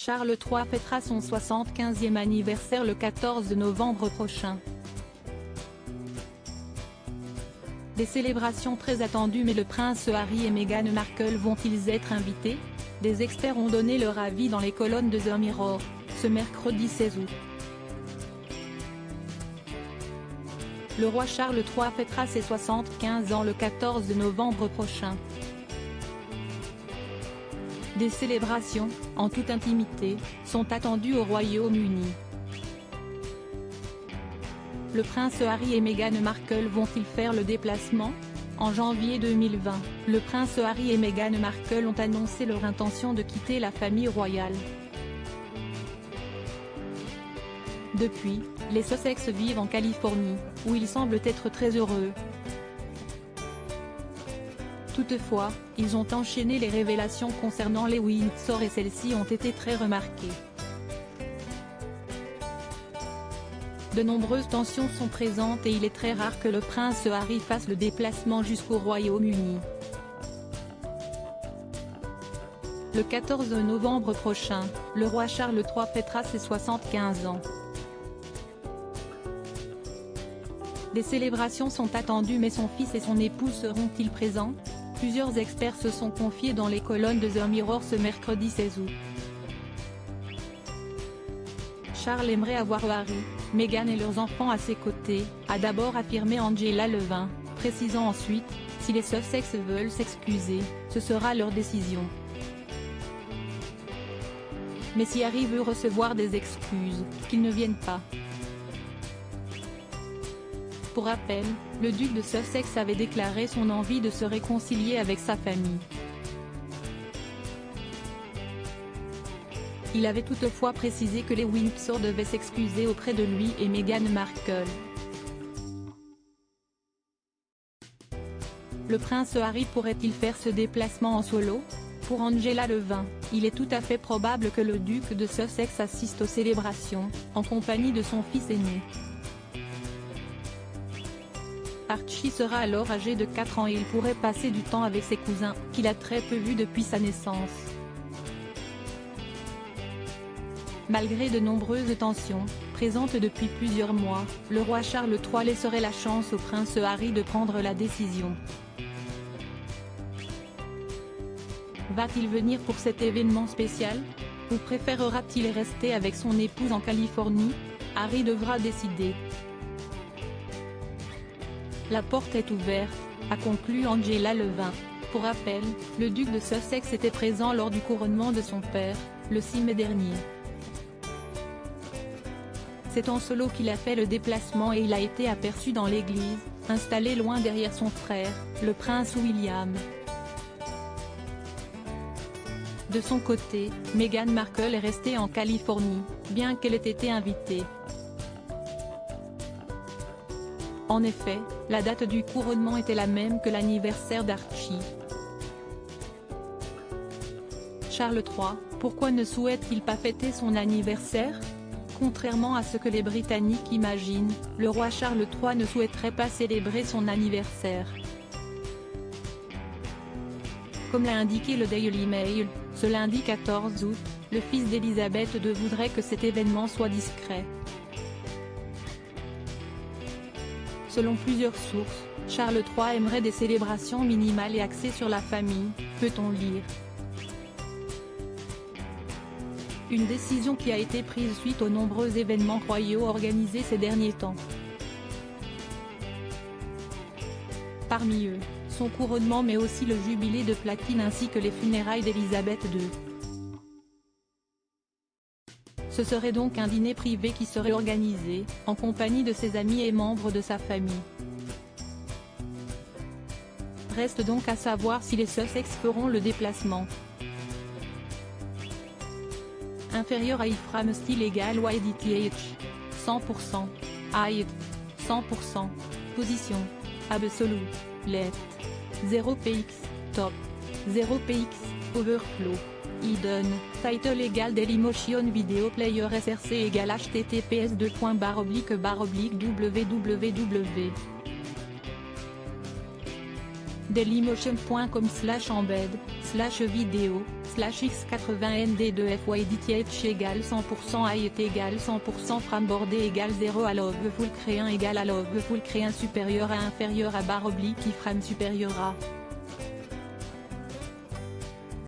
Charles III fêtera son 75e anniversaire le 14 novembre prochain. Des célébrations très attendues, mais le prince Harry et Meghan Markle vont-ils être invités? Des experts ont donné leur avis dans les colonnes de The Mirror, ce mercredi 16 août. Le roi Charles III fêtera ses 75 ans le 14 novembre prochain. Des célébrations, en toute intimité, sont attendues au Royaume-Uni. Le prince Harry et Meghan Markle vont-ils faire le déplacement? En janvier 2020, le prince Harry et Meghan Markle ont annoncé leur intention de quitter la famille royale. Depuis, les Sussex vivent en Californie, où ils semblent être très heureux. Toutefois, ils ont enchaîné les révélations concernant les Windsor et celles-ci ont été très remarquées. De nombreuses tensions sont présentes et il est très rare que le prince Harry fasse le déplacement jusqu'au Royaume-Uni. Le 14 novembre prochain, le roi Charles III fêtera ses 75 ans. Des célébrations sont attendues, mais son fils et son épouse seront-ils présents? Plusieurs experts se sont confiés dans les colonnes de The Mirror ce mercredi 16 août. Charles aimerait avoir Harry, Meghan et leurs enfants à ses côtés, a d'abord affirmé Angela Levin, précisant ensuite, si les Sussex veulent s'excuser, ce sera leur décision. Mais si Harry veut recevoir des excuses, qu'il ne vienne pas. Pour rappel, le duc de Sussex avait déclaré son envie de se réconcilier avec sa famille. Il avait toutefois précisé que les Windsor devaient s'excuser auprès de lui et Meghan Markle. Le prince Harry pourrait-il faire ce déplacement en solo? Pour Angela Levin, il est tout à fait probable que le duc de Sussex assiste aux célébrations, en compagnie de son fils aîné. Archie sera alors âgé de 4 ans et il pourrait passer du temps avec ses cousins, qu'il a très peu vus depuis sa naissance. Malgré de nombreuses tensions, présentes depuis plusieurs mois, le roi Charles III laisserait la chance au prince Harry de prendre la décision. Va-t-il venir pour cet événement spécial? Ou préférera-t-il rester avec son épouse en Californie? Harry devra décider. La porte est ouverte, a conclu Angela Levin. Pour rappel, le duc de Sussex était présent lors du couronnement de son père, le 6 mai dernier. C'est en solo qu'il a fait le déplacement et il a été aperçu dans l'église, installé loin derrière son frère, le prince William. De son côté, Meghan Markle est restée en Californie, bien qu'elle ait été invitée. En effet, la date du couronnement était la même que l'anniversaire d'Archie. Charles III, pourquoi ne souhaite-t-il pas fêter son anniversaire? Contrairement à ce que les Britanniques imaginent, le roi Charles III ne souhaiterait pas célébrer son anniversaire. Comme l'a indiqué le Daily Mail, ce lundi 14 août, le fils d'Elisabeth II voudrait que cet événement soit discret. Selon plusieurs sources, Charles III aimerait des célébrations minimales et axées sur la famille, peut-on lire. Une décision qui a été prise suite aux nombreux événements royaux organisés ces derniers temps. Parmi eux, son couronnement mais aussi le jubilé de platine ainsi que les funérailles d'Elisabeth II. Ce serait donc un dîner privé qui serait organisé, en compagnie de ses amis et membres de sa famille. Reste donc à savoir si les Sussex feront le déplacement. Inférieur à Ifram style égal YDTH. 100%. Height. 100%. Position. Absolute. Left. 0px. Top. 0px. Overflow. Hidden. Title égale Dailymotion Video Player SRC égale https://www. Dailymotion.com/embed/vidéo/x80nd2f edit égale 100% height égale 100% frameboardé égale 0 à love full créin égale à love full créin supérieur à inférieur à barre oblique iframe supérieur à